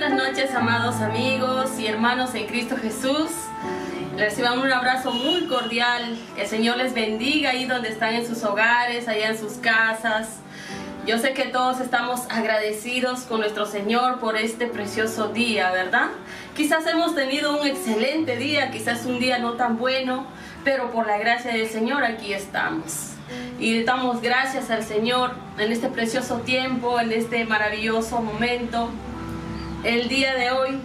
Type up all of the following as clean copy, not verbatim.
Buenas noches, amados amigos y hermanos en Cristo Jesús. Reciban un abrazo muy cordial. Que el Señor les bendiga ahí donde están en sus hogares, allá en sus casas. Yo sé que todos estamos agradecidos con nuestro Señor por este precioso día, ¿verdad? Quizás hemos tenido un excelente día, quizás un día no tan bueno, pero por la gracia del Señor aquí estamos. Y damos gracias al Señor en este precioso tiempo, en este maravilloso momento. El día de hoy,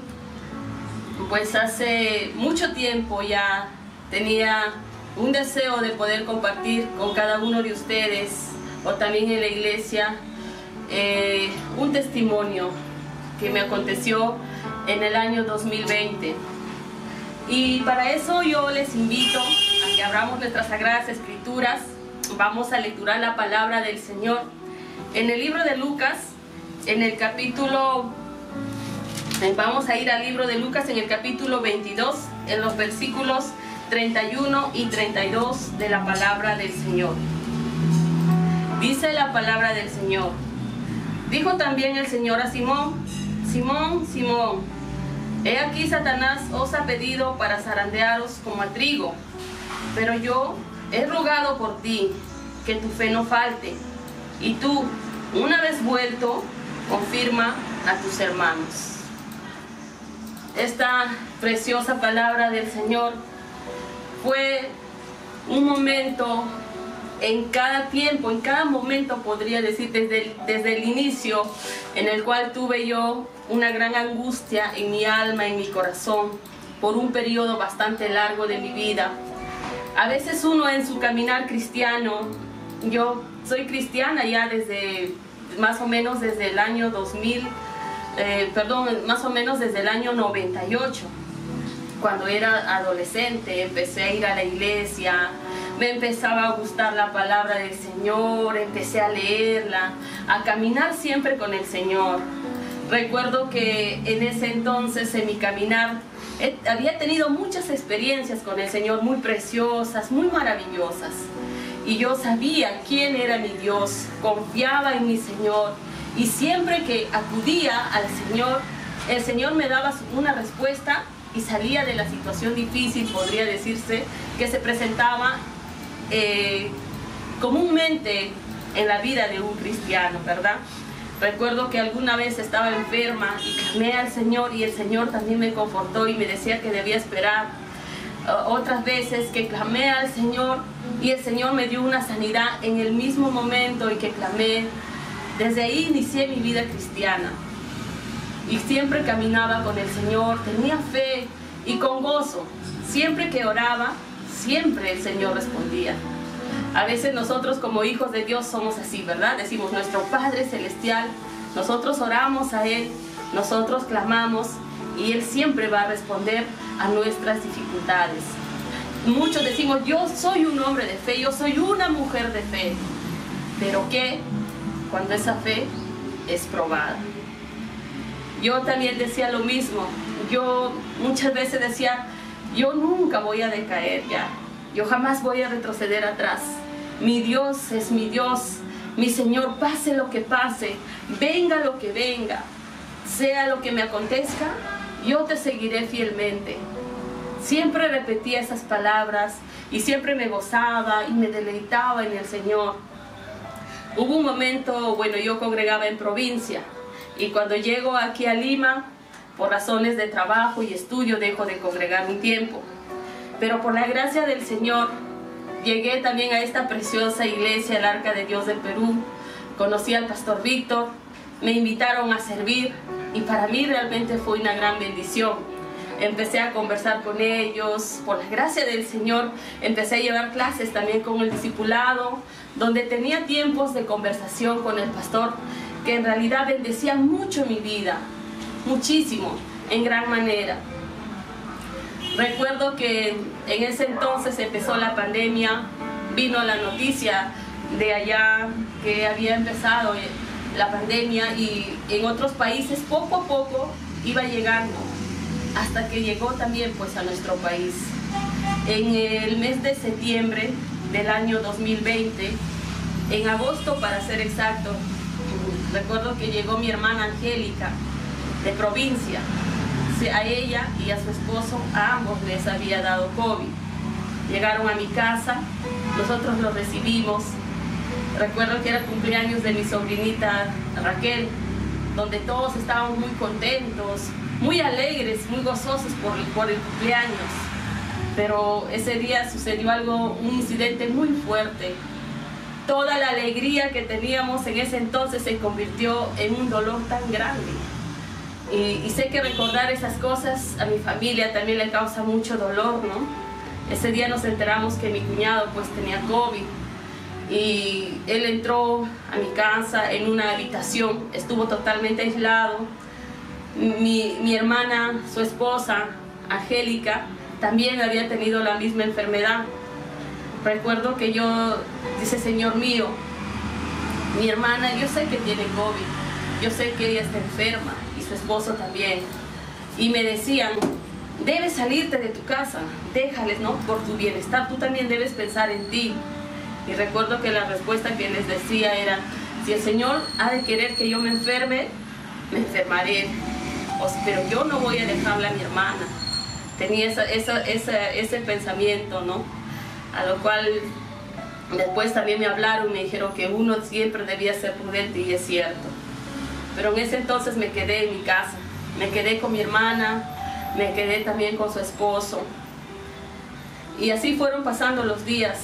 pues hace mucho tiempo ya tenía un deseo de poder compartir con cada uno de ustedes o también en la iglesia un testimonio que me aconteció en el año 2020. Y para eso yo les invito a que abramos nuestras sagradas escrituras. Vamos a lecturar la palabra del Señor en el libro de Lucas, en el capítulo, vamos a ir al libro de Lucas en el capítulo 22, en los versículos 31 y 32 de la palabra del Señor. Dice la palabra del Señor: dijo también el Señor a Simón: Simón, Simón, he aquí Satanás os ha pedido para zarandearos como a trigo, pero yo he rogado por ti, que tu fe no falte, y tú, una vez vuelto, confirma a tus hermanos. Esta preciosa palabra del Señor fue un momento en cada tiempo, en cada momento, podría decir, desde el inicio, en el cual tuve yo una gran angustia en mi alma, en mi corazón, por un periodo bastante largo de mi vida. A veces uno en su caminar cristiano, yo soy cristiana ya desde más o menos desde el año 2000, más o menos desde el año 98. Cuando era adolescente empecé a ir a la iglesia, me empezaba a gustar la palabra del Señor, empecé a leerla, a caminar siempre con el Señor. Recuerdo que en ese entonces, en mi caminar, había tenido muchas experiencias con el Señor, muy preciosas, muy maravillosas. Y yo sabía quién era mi Dios, confiaba en mi Señor. Y siempre que acudía al Señor, el Señor me daba una respuesta y salía de la situación difícil, podría decirse, que se presentaba comúnmente en la vida de un cristiano, ¿verdad? Recuerdo que alguna vez estaba enferma y clamé al Señor y el Señor también me confortó y me decía que debía esperar. Otras veces que clamé al Señor y el Señor me dio una sanidad en el mismo momento en que clamé. Desde ahí inicié mi vida cristiana y siempre caminaba con el Señor, tenía fe y con gozo. Siempre que oraba, siempre el Señor respondía. A veces nosotros como hijos de Dios somos así, ¿verdad? Decimos: nuestro Padre Celestial, nosotros oramos a Él, nosotros clamamos y Él siempre va a responder a nuestras dificultades. Muchos decimos: yo soy un hombre de fe, yo soy una mujer de fe. ¿Pero qué cuando esa fe es probada? Yo también decía lo mismo. Yo muchas veces decía: yo nunca voy a decaer ya, yo jamás voy a retroceder atrás. Mi Dios es mi Dios, mi Señor, pase lo que pase, venga lo que venga, sea lo que me acontezca, yo te seguiré fielmente. Siempre repetía esas palabras y siempre me gozaba y me deleitaba en el Señor. Hubo un momento, bueno, yo congregaba en provincia y cuando llego aquí a Lima, por razones de trabajo y estudio, dejo de congregar un tiempo. Pero por la gracia del Señor, llegué también a esta preciosa iglesia, el Arca de Dios del Perú. Conocí al pastor Víctor, me invitaron a servir y para mí realmente fue una gran bendición. Empecé a conversar con ellos, por la gracia del Señor, empecé a llevar clases también con el discipulado, donde tenía tiempos de conversación con el pastor, que en realidad bendecían mucho mi vida, muchísimo, en gran manera. Recuerdo que en ese entonces empezó la pandemia, vino la noticia de allá que había empezado la pandemia y en otros países poco a poco iba llegando, hasta que llegó también pues a nuestro país. En el mes de septiembre del año 2020, en agosto para ser exacto, recuerdo que llegó mi hermana Angélica de provincia. A ella y a su esposo, a ambos les había dado COVID. Llegaron a mi casa, nosotros los recibimos. Recuerdo que era cumpleaños de mi sobrinita Raquel, donde todos estábamos muy contentos, muy alegres, muy gozosos por el cumpleaños. Pero ese día sucedió un incidente muy fuerte. Toda la alegría que teníamos en ese entonces se convirtió en un dolor tan grande. Y sé que recordar esas cosas a mi familia también le causa mucho dolor, ¿no? Ese día nos enteramos que mi cuñado pues tenía COVID y él entró a mi casa en una habitación, estuvo totalmente aislado. Mi hermana, su esposa, Angélica, también había tenido la misma enfermedad. Recuerdo que yo, dice, Señor mío, mi hermana, yo sé que tiene COVID, yo sé que ella está enferma, su esposo también, y me decían, debes salirte de tu casa, déjales, ¿no? Por tu bienestar, tú también debes pensar en ti. Y recuerdo que la respuesta que les decía era, si el Señor ha de querer que yo me enferme, me enfermaré, pero yo no voy a dejarle a mi hermana. Tenía ese pensamiento, ¿no? A lo cual después también me hablaron y me dijeron que uno siempre debía ser prudente, y es cierto. Pero en ese entonces me quedé en mi casa, me quedé con mi hermana, me quedé también con su esposo. Y así fueron pasando los días.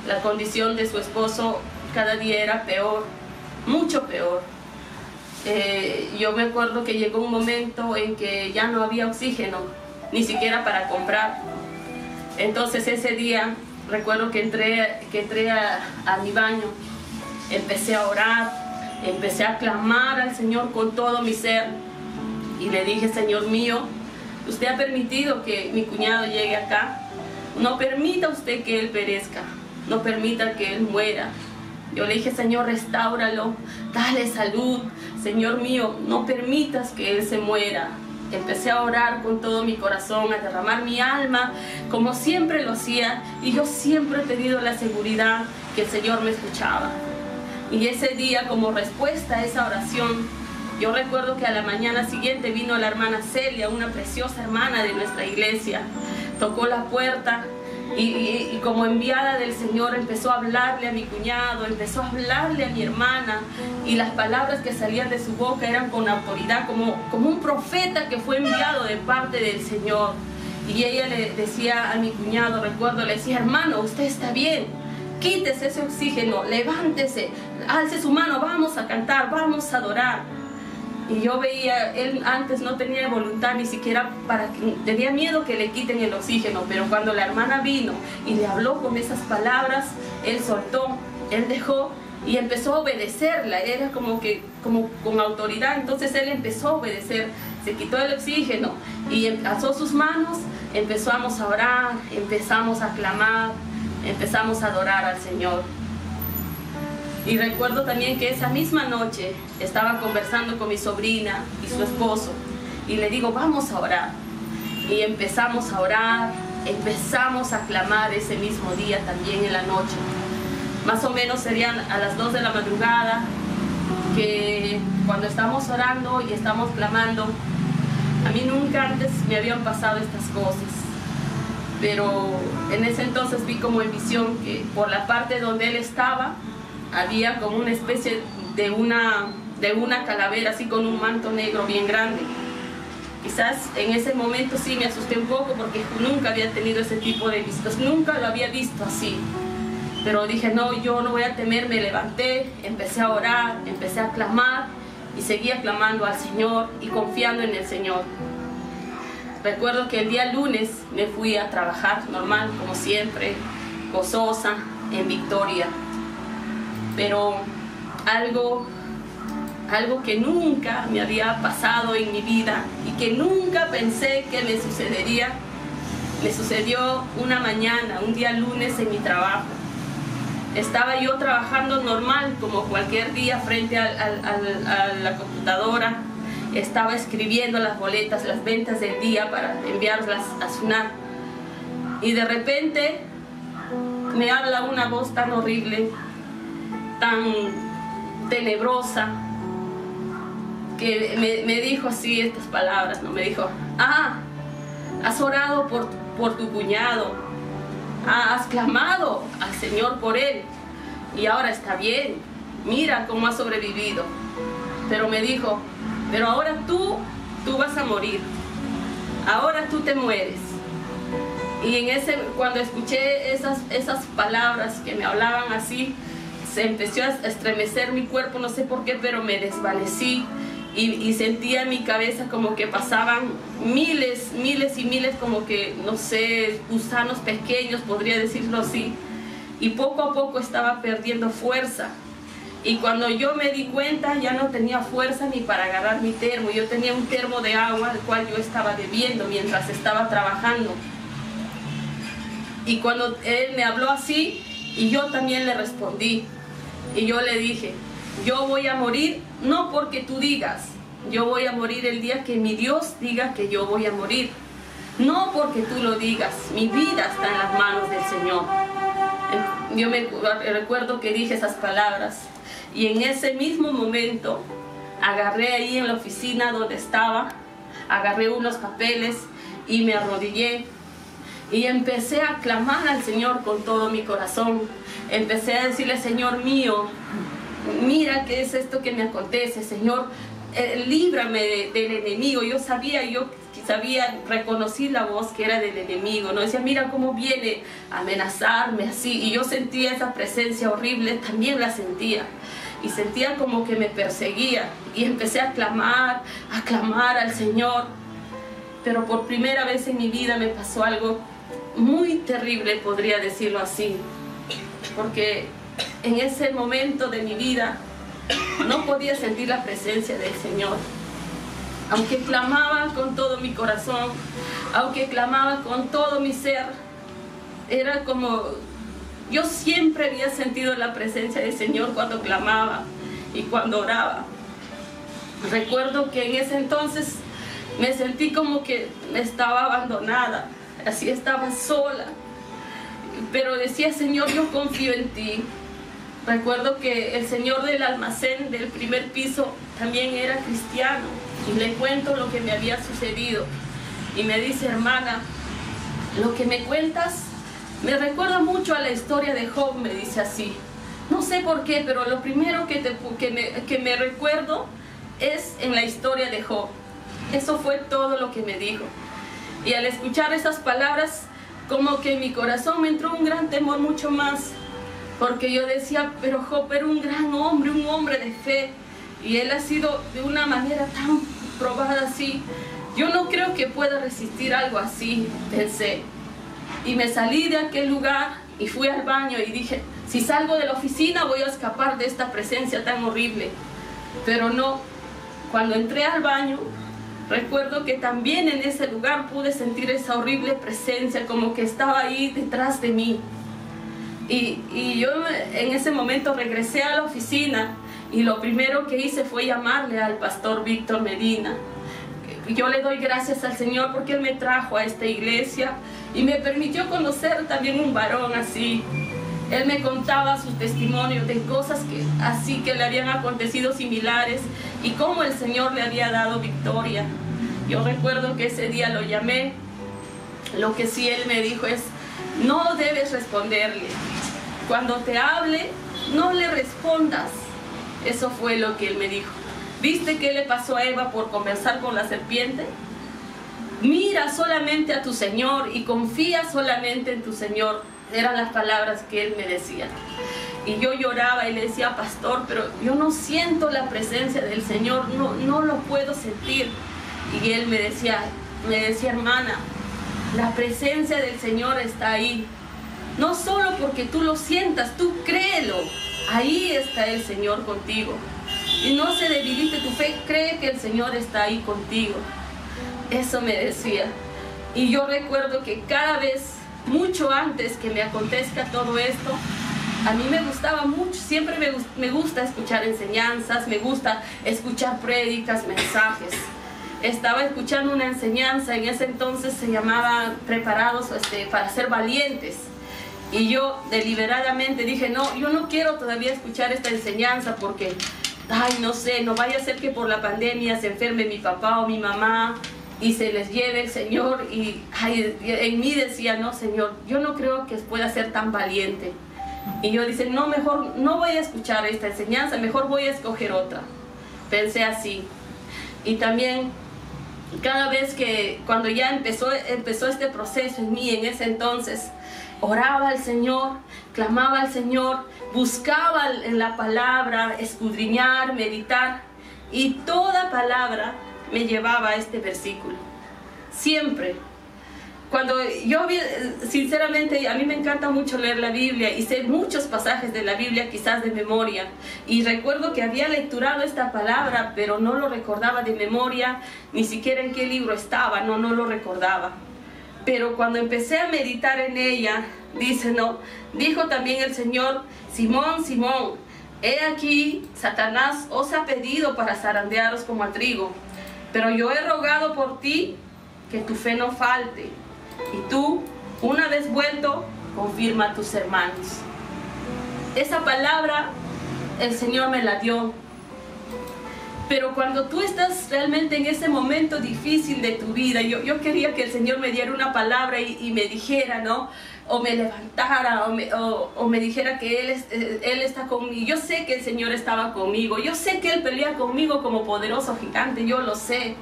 La condición de su esposo cada día era peor, mucho peor. Yo me acuerdo que llegó un momento en que ya no había oxígeno, ni siquiera para comprar. Entonces ese día recuerdo que entré a mi baño, empecé a orar. Empecé a clamar al Señor con todo mi ser y le dije, Señor mío, usted ha permitido que mi cuñado llegue acá, no permita usted que él perezca, no permita que él muera. Yo le dije, Señor, restáuralo, dale salud, Señor mío, no permitas que él se muera. Empecé a orar con todo mi corazón, a derramar mi alma, como siempre lo hacía, y yo siempre he tenido la seguridad que el Señor me escuchaba. Y ese día, como respuesta a esa oración, yo recuerdo que a la mañana siguiente vino la hermana Celia, una preciosa hermana de nuestra iglesia, tocó la puerta y como enviada del Señor empezó a hablarle a mi cuñado, empezó a hablarle a mi hermana, y las palabras que salían de su boca eran con autoridad, como un profeta que fue enviado de parte del Señor. Y ella le decía a mi cuñado, recuerdo, le decía, hermano, usted está bien, quítese ese oxígeno, levántese, alce su mano, vamos a cantar, vamos a adorar. Y yo veía, él antes no tenía voluntad ni siquiera tenía miedo que le quiten el oxígeno, pero cuando la hermana vino y le habló con esas palabras, él soltó, él dejó y empezó a obedecerla, era como con autoridad. Entonces él empezó a obedecer, se quitó el oxígeno y alzó sus manos, empezamos a orar, empezamos a clamar, empezamos a adorar al Señor. Y recuerdo también que esa misma noche estaba conversando con mi sobrina y su esposo y le digo, vamos a orar. Y empezamos a orar, empezamos a clamar ese mismo día también en la noche. Más o menos serían a las 2 de la madrugada, que cuando estamos orando y estamos clamando, a mí nunca antes me habían pasado estas cosas. Pero en ese entonces vi como en visión que por la parte donde él estaba había como una especie de una calavera así con un manto negro bien grande. Quizás en ese momento sí me asusté un poco porque nunca había tenido ese tipo de visitas, nunca lo había visto así. Pero dije, no, yo no voy a temer, me levanté, empecé a orar, empecé a clamar y seguía clamando al Señor y confiando en el Señor. Recuerdo que el día lunes me fui a trabajar normal, como siempre, gozosa, en victoria. Pero algo que nunca me había pasado en mi vida y que nunca pensé que me sucedería, me sucedió una mañana, un día lunes en mi trabajo. Estaba yo trabajando normal, como cualquier día, frente a la computadora. Estaba escribiendo las boletas, las ventas del día para enviarlas a SUNAT. Y de repente me habla una voz tan horrible, tan tenebrosa, que me dijo así estas palabras, ¿no? Me dijo, has orado por tu cuñado, has clamado al Señor por él y ahora está bien, mira cómo ha sobrevivido. Pero me dijo, pero ahora tú vas a morir, ahora tú te mueres. Y cuando escuché esas palabras que me hablaban así, se empezó a estremecer mi cuerpo, no sé por qué, pero me desvanecí y sentía en mi cabeza como que pasaban miles y miles, como que, no sé, gusanos pequeños, podría decirlo así. Y poco a poco estaba perdiendo fuerza. Y cuando yo me di cuenta, ya no tenía fuerza ni para agarrar mi termo. Yo tenía un termo de agua, el cual yo estaba bebiendo mientras estaba trabajando. Y cuando él me habló así, y yo también le respondí. Y yo le dije, yo voy a morir, no porque tú digas, yo voy a morir el día que mi Dios diga que yo voy a morir. No porque tú lo digas, mi vida está en las manos del Señor. Yo me recuerdo que dije esas palabras. Y en ese mismo momento, agarré ahí en la oficina donde estaba, agarré unos papeles y me arrodillé. Y empecé a clamar al Señor con todo mi corazón. Empecé a decirle, Señor mío, mira qué es esto que me acontece, Señor, líbrame del enemigo. Yo sabía, reconocí la voz que era del enemigo, ¿no? Decía, mira cómo viene a amenazarme así. Y yo sentía esa presencia horrible, también la sentía. Y sentía como que me perseguía. Y empecé a clamar al Señor. Pero por primera vez en mi vida me pasó algo muy terrible, podría decirlo así, porque en ese momento de mi vida no podía sentir la presencia del Señor. Aunque clamaba con todo mi corazón, aunque clamaba con todo mi ser, era como, yo siempre había sentido la presencia del Señor cuando clamaba y cuando oraba. Recuerdo que en ese entonces me sentí como que estaba abandonada, así estaba sola, pero decía, Señor, yo confío en ti. Recuerdo que el señor del almacén del primer piso también era cristiano y le cuento lo que me había sucedido y me dice, hermana, lo que me cuentas me recuerda mucho a la historia de Job, me dice así. No sé por qué, pero lo primero que me recuerdo es en la historia de Job. Eso fue todo lo que me dijo. Y al escuchar esas palabras, como que en mi corazón me entró un gran temor mucho más. Porque yo decía, pero Job era un gran hombre, un hombre de fe. Y él ha sido de una manera tan probada así. Yo no creo que pueda resistir algo así, pensé. Y me salí de aquel lugar y fui al baño y dije, si salgo de la oficina voy a escapar de esta presencia tan horrible. Pero no, cuando entré al baño, recuerdo que también en ese lugar pude sentir esa horrible presencia, como que estaba ahí detrás de mí. Y yo en ese momento regresé a la oficina y lo primero que hice fue llamarle al pastor Víctor Medina. Yo le doy gracias al Señor porque Él me trajo a esta iglesia y me permitió conocer también un varón así. Él me contaba sus testimonios de cosas que le habían acontecido similares y cómo el Señor le había dado victoria. Yo recuerdo que ese día lo llamé. Lo que sí Él me dijo es, no debes responderle. Cuando te hable, no le respondas. Eso fue lo que Él me dijo. ¿Viste qué le pasó a Eva por conversar con la serpiente? Mira solamente a tu Señor y confía solamente en tu Señor. Eran las palabras que Él me decía. Y yo lloraba y le decía, pastor, pero yo no siento la presencia del Señor, no lo puedo sentir. Y Él me decía, hermana, la presencia del Señor está ahí. No solo porque tú lo sientas, tú créelo. Ahí está el Señor contigo. Y no se debilite tu fe, cree que el Señor está ahí contigo. Eso me decía. Y yo recuerdo que cada vez, mucho antes que me acontezca todo esto, a mí me gustaba mucho, siempre me gusta escuchar enseñanzas, me gusta escuchar prédicas, mensajes. Estaba escuchando una enseñanza, en ese entonces se llamaba Preparados para ser valientes. Y yo deliberadamente dije, no, yo no quiero todavía escuchar esta enseñanza porque ay, no sé, no vaya a ser que por la pandemia se enferme mi papá o mi mamá y se les lleve el Señor. Y ay, en mí decía, no, Señor, yo no creo que pueda ser tan valiente. Y yo dice, no, mejor no voy a escuchar esta enseñanza, mejor voy a escoger otra. Pensé así. Y también cada vez que, cuando ya empezó este proceso en mí, en ese entonces, oraba al Señor, clamaba al Señor, buscaba en la palabra, escudriñar, meditar, y toda palabra me llevaba a este versículo. Siempre. Cuando yo, sinceramente, a mí me encanta mucho leer la Biblia y sé muchos pasajes de la Biblia quizás de memoria, y recuerdo que había lecturado esta palabra, pero no lo recordaba de memoria, ni siquiera en qué libro estaba, no lo recordaba. Pero cuando empecé a meditar en ella, dijo también el Señor, Simón, Simón, he aquí, Satanás os ha pedido para zarandearos como a trigo, pero yo he rogado por ti que tu fe no falte. Y tú, una vez vuelto, confirma a tus hermanos. Esa palabra el Señor me la dio. Pero cuando tú estás realmente en ese momento difícil de tu vida, yo quería que el Señor me diera una palabra y me dijera, ¿no? O me levantara, o me dijera que Él está conmigo. Yo sé que el Señor estaba conmigo. Yo sé que Él pelea conmigo como poderoso gigante. Yo lo sé.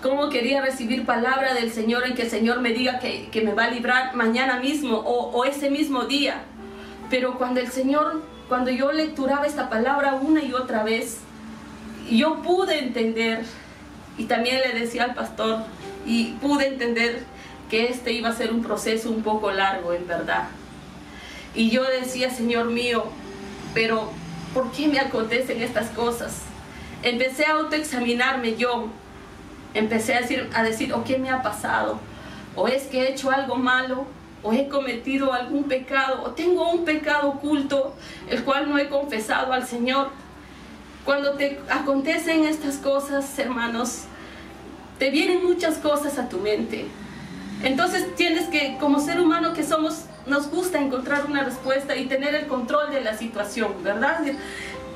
Cómo quería recibir palabra del Señor en que el Señor me diga que me va a librar mañana mismo o ese mismo día. Pero cuando yo lecturaba esta palabra una y otra vez, yo pude entender, y también le decía al pastor, y pude entender que este iba a ser un proceso un poco largo, en verdad. Y yo decía, Señor mío, pero ¿por qué me acontecen estas cosas? Empecé a autoexaminarme yo. Empecé a decir, ¿o qué me ha pasado? ¿O es que he hecho algo malo? ¿O he cometido algún pecado? ¿O tengo un pecado oculto, el cual no he confesado al Señor? Cuando te acontecen estas cosas, hermanos, te vienen muchas cosas a tu mente. Entonces tienes que, como ser humano que somos, nos gusta encontrar una respuesta y tener el control de la situación, ¿verdad?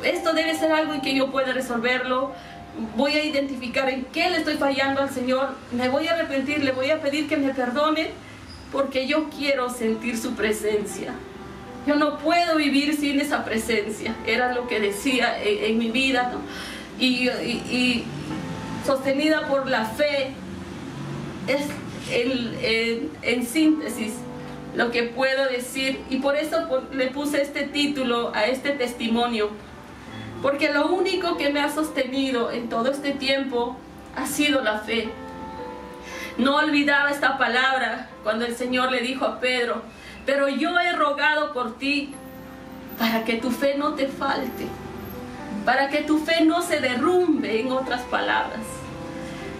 Esto debe ser algo en que yo pueda resolverlo. Voy a identificar en qué le estoy fallando al Señor, me voy a arrepentir, le voy a pedir que me perdone, porque yo quiero sentir su presencia. Yo no puedo vivir sin esa presencia, era lo que decía en mi vida, ¿no? Y sostenida por la fe, es en síntesis lo que puedo decir, y por eso le puse este título a este testimonio. Porque lo único que me ha sostenido en todo este tiempo ha sido la fe. No olvidaba esta palabra cuando el Señor le dijo a Pedro, pero yo he rogado por ti para que tu fe no te falte, para que tu fe no se derrumbe, en otras palabras.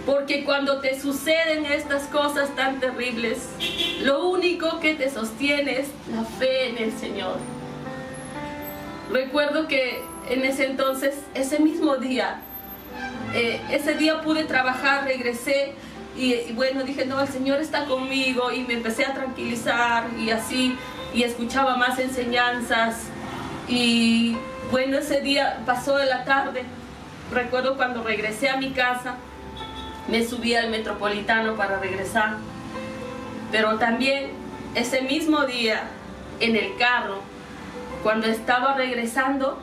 Porque cuando te suceden estas cosas tan terribles, lo único que te sostiene es la fe en el Señor. Recuerdo que en ese entonces, ese mismo día, ese día pude trabajar, regresé y bueno, dije, no, el Señor está conmigo, y me empecé a tranquilizar y así, y escuchaba más enseñanzas. Y bueno, ese día pasó de la tarde. Recuerdo cuando regresé a mi casa, me subí al Metropolitano para regresar, pero también ese mismo día en el carro, cuando estaba regresando,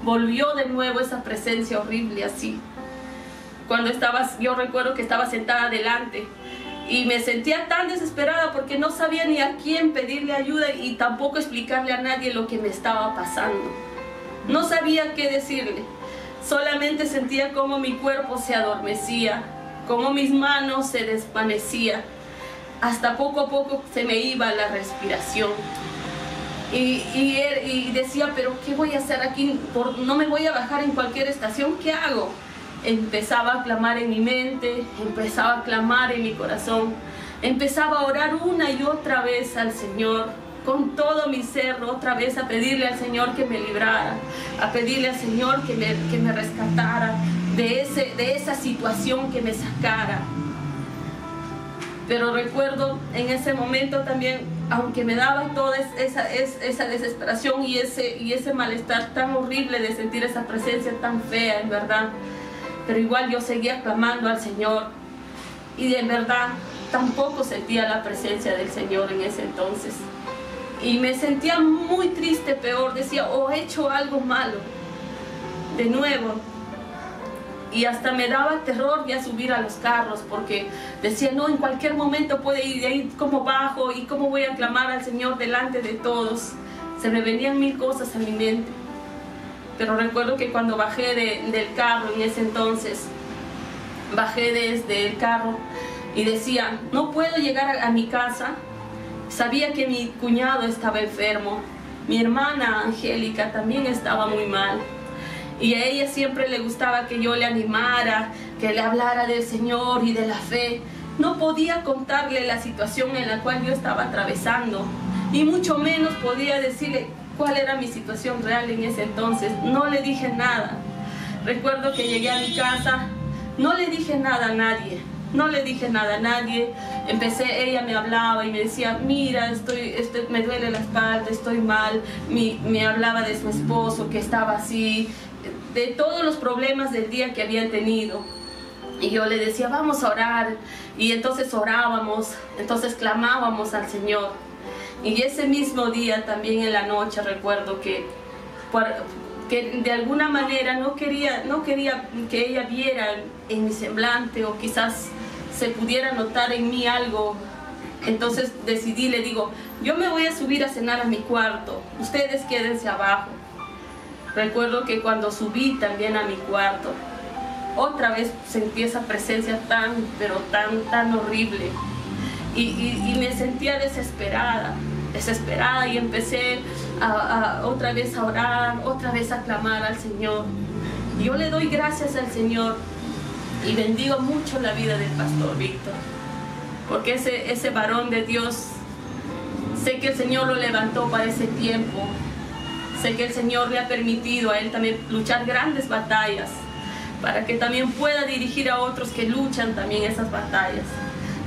volvió de nuevo esa presencia horrible así. Yo recuerdo que estaba sentada adelante y me sentía tan desesperada porque no sabía ni a quién pedirle ayuda y tampoco explicarle a nadie lo que me estaba pasando. No sabía qué decirle, solamente sentía como mi cuerpo se adormecía, como mis manos se desvanecían, hasta poco a poco se me iba la respiración. Y decía, pero ¿qué voy a hacer aquí? No me voy a bajar en cualquier estación, ¿qué hago? Empezaba a clamar en mi mente, empezaba a clamar en mi corazón, empezaba a orar una y otra vez al Señor, con todo mi ser, otra vez a pedirle al Señor que me librara, a pedirle al Señor que me rescatara de esa situación, que me sacara. Pero recuerdo en ese momento también aunque me daba toda esa desesperación y ese malestar tan horrible de sentir esa presencia tan fea, en verdad, pero igual yo seguía clamando al Señor, y en verdad tampoco sentía la presencia del Señor en ese entonces, y me sentía muy triste, peor, decía, he hecho algo malo de nuevo. Y hasta me daba terror ya subir a los carros, porque decía, no, en cualquier momento puede ir, de ahí cómo bajo y cómo voy a clamar al Señor delante de todos. Se me venían mil cosas a mi mente. Pero recuerdo que cuando bajé del carro en ese entonces, bajé desde el carro y decía, no puedo llegar a mi casa. Sabía que mi cuñado estaba enfermo, mi hermana Angélica también estaba muy mal. Y a ella siempre le gustaba que yo le animara, que le hablara del Señor y de la fe. No podía contarle la situación en la cual yo estaba atravesando, y mucho menos podía decirle cuál era mi situación real en ese entonces. No le dije nada. Recuerdo que llegué a mi casa, no le dije nada a nadie. No le dije nada a nadie. Ella me hablaba y me decía, mira, me duele la espalda, estoy mal. Me hablaba de su esposo que estaba así, de todos los problemas del día que habían tenido. Y yo le decía, vamos a orar. Y entonces orábamos, entonces clamábamos al Señor. Y ese mismo día, también en la noche, recuerdo que de alguna manera no quería que ella viera en mi semblante, o quizás se pudiera notar en mí algo. Entonces decidí, le digo, yo me voy a subir a cenar a mi cuarto, ustedes quédense abajo. Recuerdo que cuando subí también a mi cuarto, otra vez sentí esa presencia tan horrible, y me sentía desesperada, y empecé otra vez a orar, otra vez a clamar al Señor. Y yo le doy gracias al Señor y bendigo mucho la vida del pastor Víctor, porque ese varón de Dios, sé que el Señor lo levantó para ese tiempo. Sé que el Señor le ha permitido a él también luchar grandes batallas, para que también pueda dirigir a otros que luchan también esas batallas.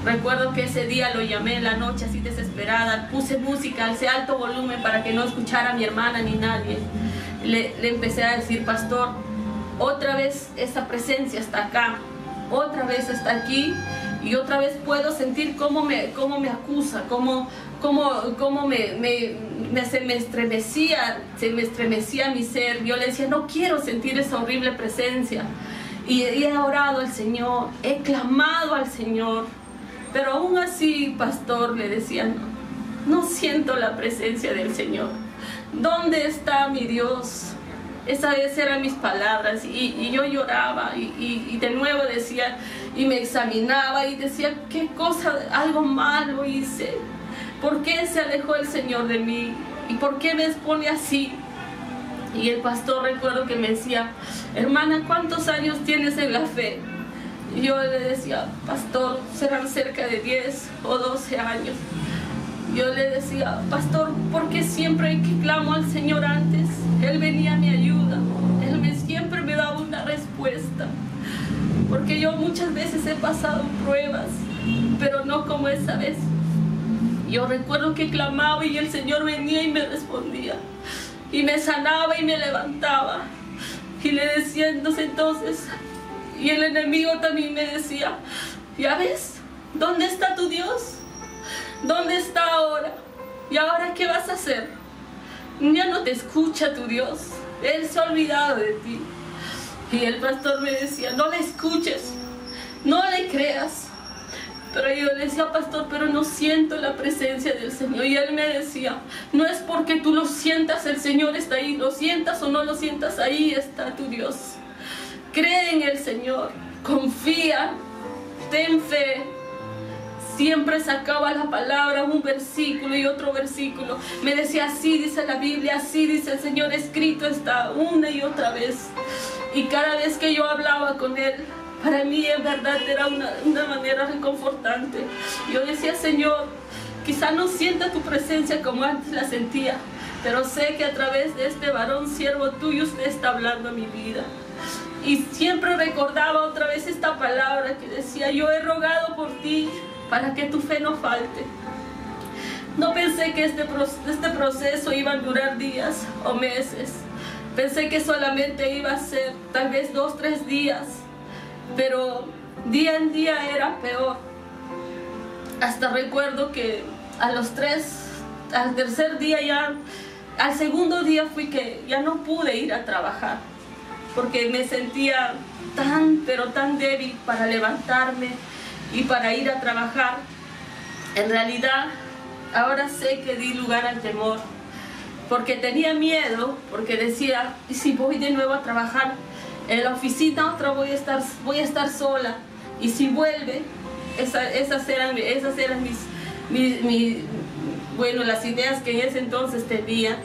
Recuerdo que ese día lo llamé en la noche así desesperada, puse música, alcé alto volumen para que no escuchara a mi hermana ni nadie. Le empecé a decir, pastor, otra vez esa presencia está acá, otra vez está aquí, y otra vez puedo sentir cómo me acusa, cómo se me estremecía mi ser. Yo le decía, no quiero sentir esa horrible presencia. Y he orado al Señor, he clamado al Señor, pero aún así, pastor, le decía, no siento la presencia del Señor. ¿Dónde está mi Dios? Esas eran mis palabras, y yo lloraba y de nuevo decía, y me examinaba y decía, ¿qué cosa, algo malo hice? ¿Por qué se alejó el Señor de mí? ¿Y por qué me expone así? Y el pastor, recuerdo que me decía, hermana, ¿cuántos años tienes en la fe? Y yo le decía, pastor, serán cerca de 10 o 12 años. Yo le decía, pastor, ¿por qué siempre que clamo al Señor antes, Él venía a mi ayuda? Él siempre me daba una respuesta. Porque yo muchas veces he pasado pruebas, pero no como esa vez. Yo recuerdo que clamaba y el Señor venía y me respondía, y me sanaba y me levantaba. Y le decía entonces, y el enemigo también me decía, ¿ya ves? ¿Dónde está tu Dios? ¿Dónde está ahora? ¿Y ahora qué vas a hacer? Ya no te escucha tu Dios, Él se ha olvidado de ti. Y el pastor me decía, no le escuches, no le creas. Pero yo le decía, pastor, pero no siento la presencia del Señor. Y él me decía, no es porque tú lo sientas, el Señor está ahí. Lo sientas o no lo sientas, ahí está tu Dios. Cree en el Señor, confía, ten fe. Siempre sacaba la palabra, un versículo y otro versículo. Me decía, así dice la Biblia, así dice el Señor, escrito está una y otra vez. Y cada vez que yo hablaba con él, para mí en verdad era una manera reconfortante. Yo decía, Señor, quizá no sienta tu presencia como antes la sentía, pero sé que a través de este varón siervo tuyo usted está hablando a mi vida. Y siempre recordaba otra vez esta palabra que decía, yo he rogado por ti para que tu fe no falte. No pensé que este proceso iba a durar días o meses. Pensé que solamente iba a ser tal vez 2 o 3 días, pero día en día era peor. Hasta recuerdo que al tercer día ya, al segundo día fui que ya no pude ir a trabajar, porque me sentía pero tan débil para levantarme y para ir a trabajar. En realidad, ahora sé que di lugar al temor, porque tenía miedo, porque decía, ¿y si voy de nuevo a trabajar en la oficina otra voy a estar sola? Y si vuelve, esas eran bueno, las ideas que en ese entonces tenía,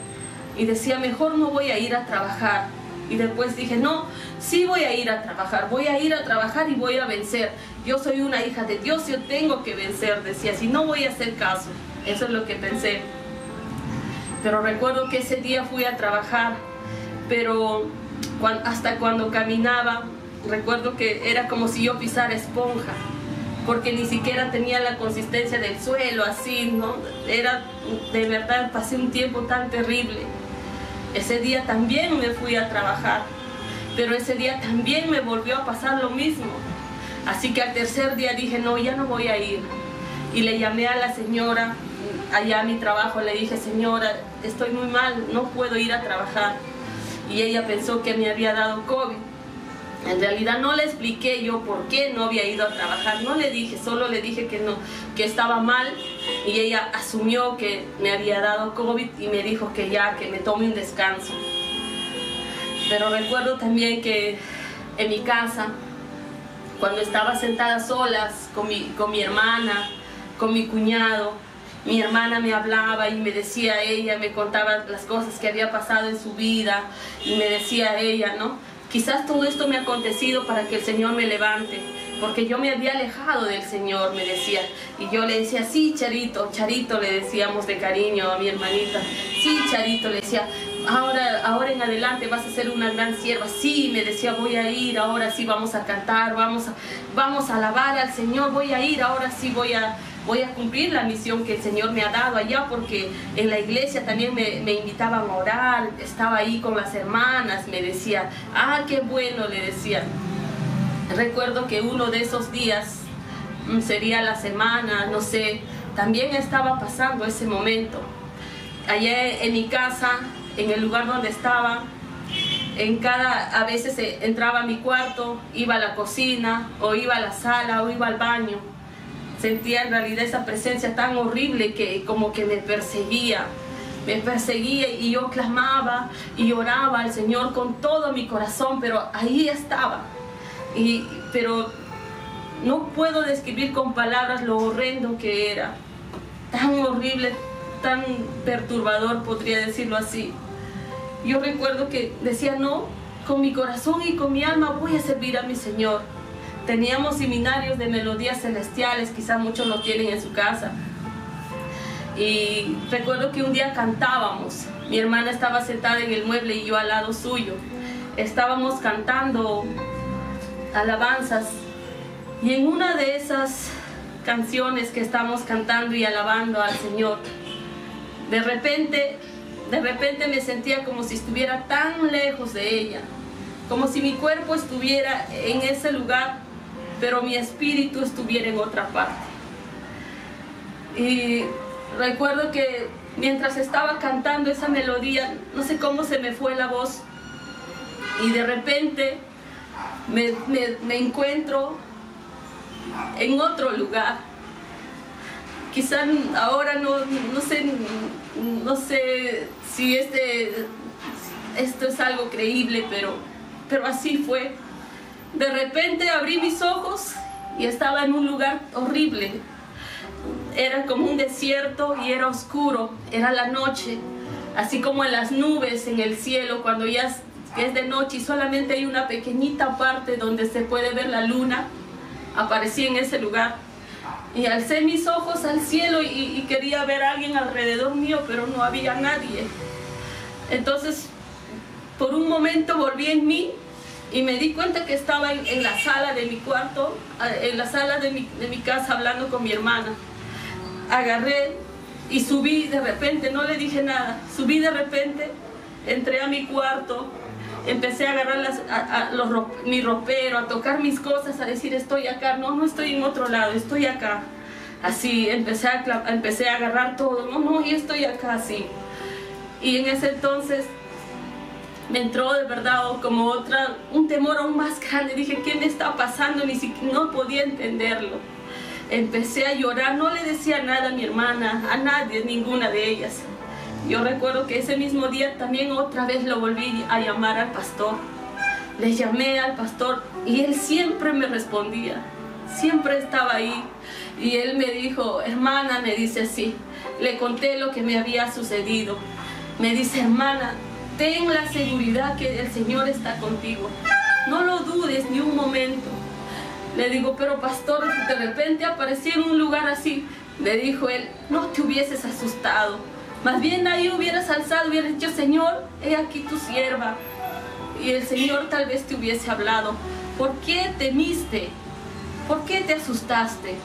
y decía, mejor no voy a ir a trabajar. Y después dije, no, sí voy a ir a trabajar y voy a vencer. Yo soy una hija de Dios, yo tengo que vencer, decía, si no voy a hacer caso. Eso es lo que pensé. Pero recuerdo que ese día fui a trabajar, pero hasta cuando caminaba, recuerdo que era como si yo pisara esponja, porque ni siquiera tenía la consistencia del suelo, así, ¿no? Era, de verdad, pasé un tiempo tan terrible. Ese día también me fui a trabajar, pero ese día también me volvió a pasar lo mismo. Así que al tercer día dije, no, ya no voy a ir. Y le llamé a la señora, allá a mi trabajo, le dije, señora, estoy muy mal, no puedo ir a trabajar. Y ella pensó que me había dado COVID. En realidad no le expliqué yo por qué no había ido a trabajar, no le dije, solo le dije que no, que estaba mal, y ella asumió que me había dado COVID y me dijo que ya, que me tome un descanso. Pero recuerdo también que en mi casa, cuando estaba sentada solas con mi hermana, con mi cuñado, mi hermana me hablaba y me decía ella, me contaba las cosas que había pasado en su vida, y me decía ella, ¿no? Quizás todo esto me ha acontecido para que el Señor me levante, porque yo me había alejado del Señor, me decía. Y yo le decía, sí, Charito, Charito, le decíamos de cariño a mi hermanita. Sí, Charito, le decía, ahora en adelante vas a ser una gran sierva. Sí, me decía, voy a ir, ahora sí vamos a cantar, vamos a alabar al Señor, voy a ir, ahora sí voy a cumplir la misión que el Señor me ha dado allá, porque en la iglesia también me invitaban a orar, estaba ahí con las hermanas, me decía, qué bueno, le decía. Recuerdo que uno de esos días, sería la semana, no sé, también estaba pasando ese momento. Allá en mi casa, en el lugar donde estaba, a veces entraba a mi cuarto, iba a la cocina, o iba a la sala, o iba al baño. Sentía en realidad esa presencia tan horrible que como que me perseguía y yo clamaba y oraba al Señor con todo mi corazón, pero ahí estaba. Pero no puedo describir con palabras lo horrendo que era, tan horrible, tan perturbador, podría decirlo así. Yo recuerdo que decía, no, con mi corazón y con mi alma voy a servir a mi Señor. Teníamos seminarios de melodías celestiales, quizás muchos lo tienen en su casa. Y recuerdo que un día cantábamos. Mi hermana estaba sentada en el mueble y yo al lado suyo. Estábamos cantando alabanzas. Y en una de esas canciones que estamos cantando y alabando al Señor, de repente me sentía como si estuviera tan lejos de ella, como si mi cuerpo estuviera en ese lugar, pero mi espíritu estuviera en otra parte. Y recuerdo que mientras estaba cantando esa melodía, no sé cómo se me fue la voz, y de repente me encuentro en otro lugar. Quizás ahora no sé si esto es algo creíble, pero así fue. De repente abrí mis ojos y estaba en un lugar horrible. Era como un desierto y era oscuro, era la noche, así como en las nubes en el cielo cuando ya es de noche y solamente hay una pequeñita parte donde se puede ver la luna. Aparecí en ese lugar y alcé mis ojos al cielo y quería ver a alguien alrededor mío, pero no había nadie. Entonces, por un momento volví en mí y me di cuenta que estaba en la sala de mi cuarto, en la sala de mi casa, hablando con mi hermana. Agarré Y subí de repente, no le dije nada, subí de repente, entré a mi cuarto, empecé a agarrar mi ropero, a tocar mis cosas, a decir estoy acá, no estoy en otro lado, estoy acá. Así empecé a agarrar todo, no, yo estoy acá, así. Y en ese entonces me entró de verdad como un temor aún más grande. Dije, ¿qué me está pasando? Ni siquiera no podía entenderlo. Empecé a llorar, no le decía nada a mi hermana, a nadie, ninguna de ellas. Yo recuerdo que ese mismo día también otra vez lo volví a llamar al pastor. Le llamé al pastor y él siempre me respondía, siempre estaba ahí. Y él me dijo, hermana, me dice así, le conté lo que me había sucedido. Me dice, hermana, ten la seguridad que el Señor está contigo. No lo dudes ni un momento. Le digo, pero pastor, de repente aparecí en un lugar así. Me dijo él, no te hubieses asustado. Más bien ahí hubieras alzado, hubieras dicho, Señor, he aquí tu sierva. Y el Señor tal vez te hubiese hablado. ¿Por qué temiste? ¿Por qué te asustaste?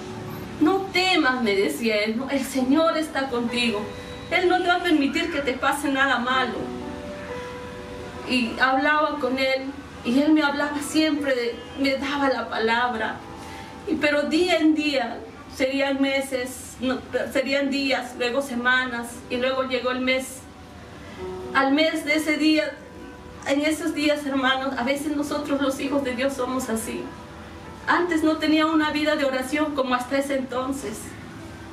No temas, me decía él, no, el Señor está contigo. Él no te va a permitir que te pase nada malo. Y hablaba con él, y él me hablaba siempre, me daba la palabra. Pero día en día, serían meses, serían días, luego semanas, y luego llegó el mes. Al mes de ese día, en esos días, hermanos, a veces nosotros los hijos de Dios somos así. Antes no tenía una vida de oración como hasta ese entonces.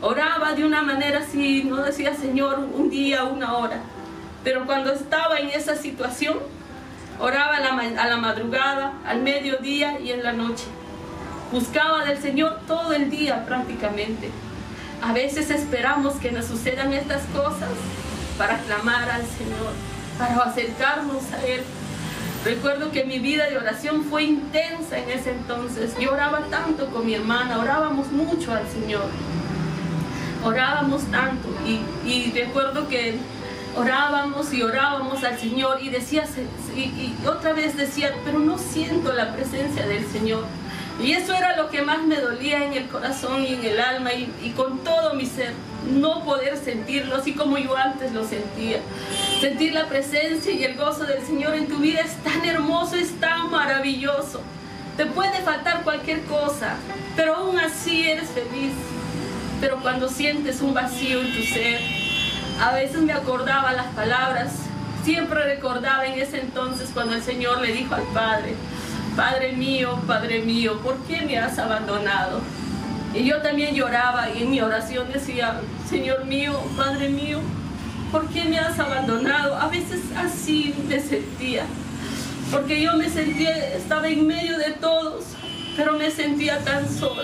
Oraba de una manera así, no decía Señor un día, una hora. Pero cuando estaba en esa situación, oraba a la madrugada, al mediodía y en la noche. Buscaba del Señor todo el día prácticamente. A veces esperamos que nos sucedan estas cosas para clamar al Señor, para acercarnos a Él. Recuerdo que mi vida de oración fue intensa en ese entonces. Yo oraba tanto con mi hermana, orábamos mucho al Señor. Orábamos tanto y recuerdo que orábamos y orábamos al Señor y otra vez decía, pero no siento la presencia del Señor. Y eso era lo que más me dolía en el corazón y en el alma y con todo mi ser, no poder sentirlo así como yo antes lo sentía. Sentir la presencia y el gozo del Señor en tu vida es tan hermoso, es tan maravilloso. Te puede faltar cualquier cosa, pero aún así eres feliz. Pero cuando sientes un vacío en tu ser, a veces me acordaba las palabras, siempre recordaba en ese entonces cuando el Señor le dijo al Padre, Padre mío, ¿por qué me has abandonado? Y yo también lloraba y en mi oración decía, Señor mío, Padre mío, ¿por qué me has abandonado? A veces así me sentía, porque yo me sentía, estaba en medio de todos, pero me sentía tan sola.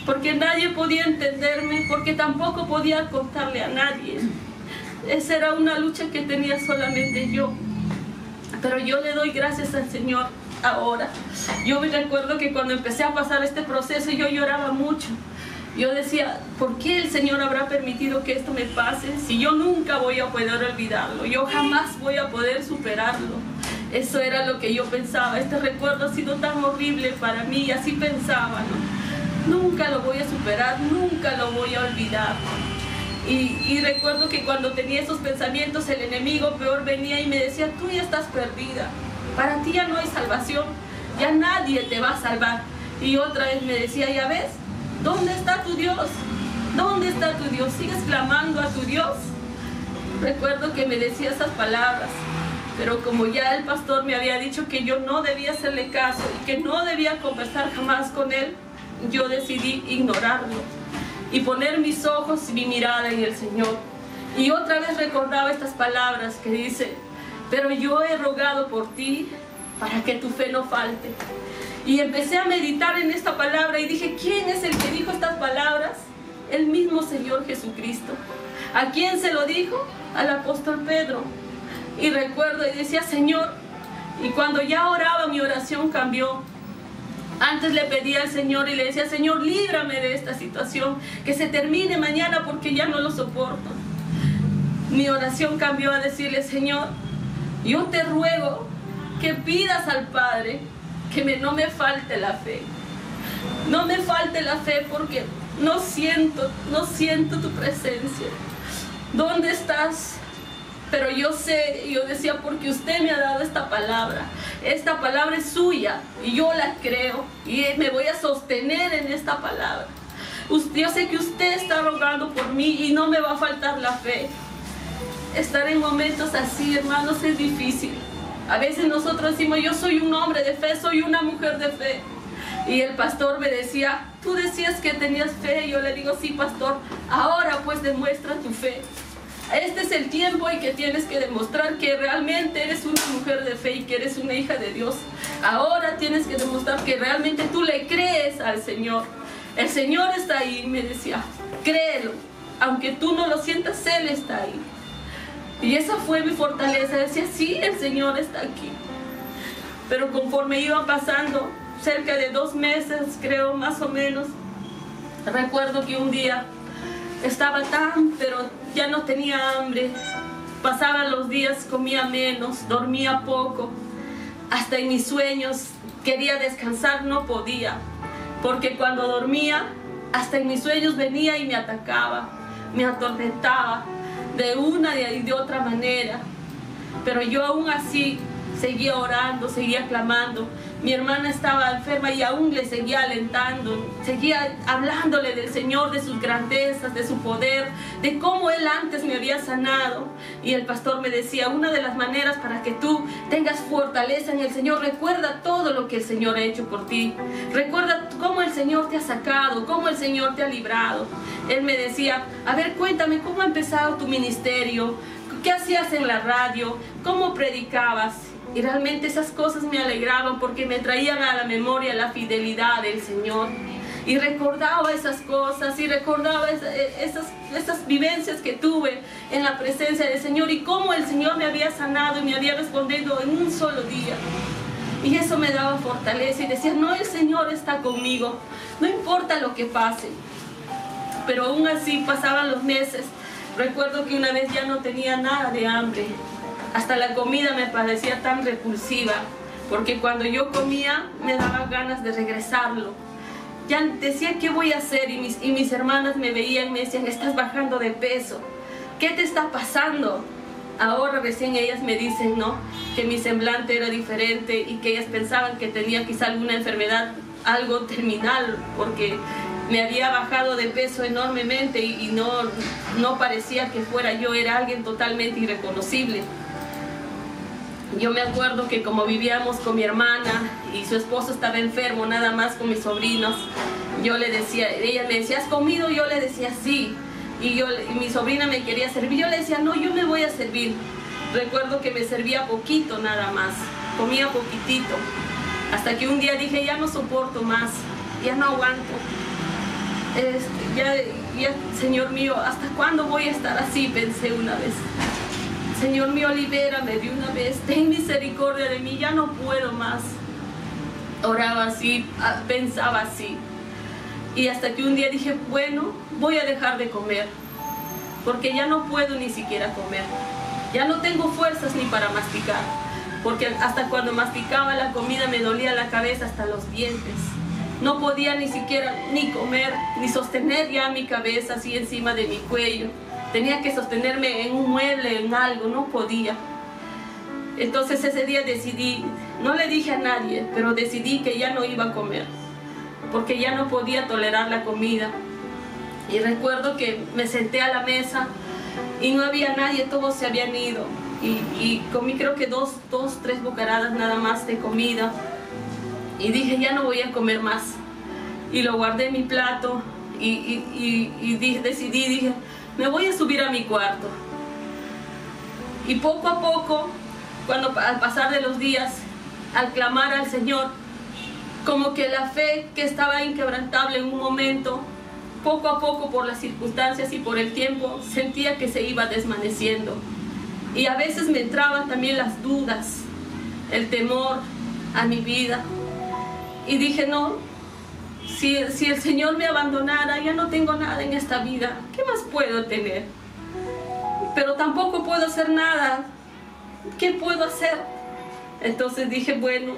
Porque nadie podía entenderme, porque tampoco podía contarle a nadie. Esa era una lucha que tenía solamente yo. Pero yo le doy gracias al Señor ahora. Yo me recuerdo que cuando empecé a pasar este proceso yo lloraba mucho. Yo decía, ¿por qué el Señor habrá permitido que esto me pase? Si yo nunca voy a poder olvidarlo, yo jamás voy a poder superarlo. Eso era lo que yo pensaba. Este recuerdo ha sido tan horrible para mí, así pensaba, ¿no? Nunca lo voy a superar, nunca lo voy a olvidar. Y recuerdo que cuando tenía esos pensamientos, el enemigo peor venía y me decía, tú ya estás perdida, para ti ya no hay salvación, ya nadie te va a salvar. Y otra vez me decía, ya ves, ¿dónde está tu Dios? ¿Dónde está tu Dios? ¿Sigues clamando a tu Dios? Recuerdo que me decía esas palabras, pero como ya el pastor me había dicho que yo no debía hacerle caso y que no debía conversar jamás con él, yo decidí ignorarlo y poner mis ojos y mi mirada en el Señor. Y otra vez recordaba estas palabras que dice, pero yo he rogado por ti para que tu fe no falte. Y empecé a meditar en esta palabra y dije, ¿quién es el que dijo estas palabras? El mismo Señor Jesucristo. ¿A quién se lo dijo? Al apóstol Pedro. Y recuerdo y decía, Señor, y cuando ya oraba mi oración cambió. Antes le pedía al Señor y le decía, Señor, líbrame de esta situación, que se termine mañana porque ya no lo soporto. Mi oración cambió a decirle, Señor, yo te ruego que pidas al Padre que no me falte la fe, No me falte la fe porque no siento tu presencia. ¿Dónde estás? Pero yo sé, yo decía, porque usted me ha dado esta palabra es suya y yo la creo y me voy a sostener en esta palabra. Yo sé que usted está rogando por mí y no me va a faltar la fe. Estar en momentos así, hermanos, es difícil. A veces nosotros decimos, yo soy un hombre de fe, soy una mujer de fe. Y el pastor me decía, tú decías que tenías fe. Y yo le digo, sí, pastor, ahora pues demuestra tu fe. Este es el tiempo en que tienes que demostrar que realmente eres una mujer de fe y que eres una hija de Dios. Ahora tienes que demostrar que realmente tú le crees al Señor. El Señor está ahí, me decía, créelo. Aunque tú no lo sientas, Él está ahí. Y esa fue mi fortaleza. Decía, sí, el Señor está aquí. Pero conforme iba pasando, cerca de 2 meses, creo, más o menos, recuerdo que un día estaba pero ya no tenía hambre. Pasaban los días, comía menos, dormía poco. Hasta en mis sueños quería descansar, no podía. Porque cuando dormía, hasta en mis sueños venía y me atacaba, me atormentaba de una y de otra manera. Pero yo aún así seguía orando, seguía clamando. Mi hermana estaba enferma y aún le seguía alentando, seguía hablándole del Señor, de sus grandezas, de su poder, de cómo Él antes me había sanado. Y el pastor me decía, una de las maneras para que tú tengas fortaleza en el Señor, recuerda todo lo que el Señor ha hecho por ti. Recuerda cómo el Señor te ha sacado, cómo el Señor te ha librado. Él me decía, a ver, cuéntame, ¿cómo ha empezado tu ministerio? ¿Qué hacías en la radio? ¿Cómo predicabas? Y realmente esas cosas me alegraban porque me traían a la memoria la fidelidad del Señor. Y recordaba esas cosas y recordaba esas vivencias que tuve en la presencia del Señor y cómo el Señor me había sanado y me había respondido en un solo día. Y eso me daba fortaleza y decía, no, el Señor está conmigo, no importa lo que pase. Pero aún así pasaban los meses. Recuerdo que una vez ya no tenía nada de hambre. Hasta la comida me parecía tan repulsiva, porque cuando yo comía me daba ganas de regresarlo. Ya decía, ¿qué voy a hacer? Y mis hermanas me veían y me decían, estás bajando de peso, ¿qué te está pasando? Ahora recién ellas me dicen, ¿no?, que mi semblante era diferente y que ellas pensaban que tenía quizá alguna enfermedad, algo terminal, porque me había bajado de peso enormemente y no parecía que fuera yo, era alguien totalmente irreconocible. Yo me acuerdo que como vivíamos con mi hermana y su esposo estaba enfermo, nada más con mis sobrinos, yo le decía, ella me decía, ¿has comido? Yo le decía, sí. Y mi sobrina me quería servir, yo le decía, no, yo me voy a servir. Recuerdo que me servía poquito nada más, comía poquitito. Hasta que un día dije, ya no soporto más, ya no aguanto. Ya, Señor mío, ¿hasta cuándo voy a estar así? Pensé una vez. Señor mío, libérame de una vez, ten misericordia de mí, ya no puedo más. Oraba así, pensaba así. Y hasta que un día dije, bueno, voy a dejar de comer, porque ya no puedo ni siquiera comer. Ya no tengo fuerzas ni para masticar, porque hasta cuando masticaba la comida me dolía la cabeza hasta los dientes. No podía ni siquiera ni comer, ni sostener ya mi cabeza así encima de mi cuello. Tenía que sostenerme en un mueble, en algo, no podía. Entonces ese día decidí, no le dije a nadie, pero decidí que ya no iba a comer, porque ya no podía tolerar la comida. Y recuerdo que me senté a la mesa y no había nadie, todos se habían ido. Y comí creo que dos, 3 bocaradas nada más de comida. Y dije, ya no voy a comer más. Y lo guardé en mi plato decidí, dije, me voy a subir a mi cuarto. Y poco a poco, al pasar de los días, al clamar al Señor, como que la fe que estaba inquebrantable en un momento, poco a poco por las circunstancias y por el tiempo, sentía que se iba desvaneciendo. Y a veces me entraban también las dudas, el temor a mi vida. Y dije, no, si el Señor me abandonara, ya no tengo nada en esta vida, ¿qué más puedo tener? Pero tampoco puedo hacer nada, ¿qué puedo hacer? Entonces dije, bueno,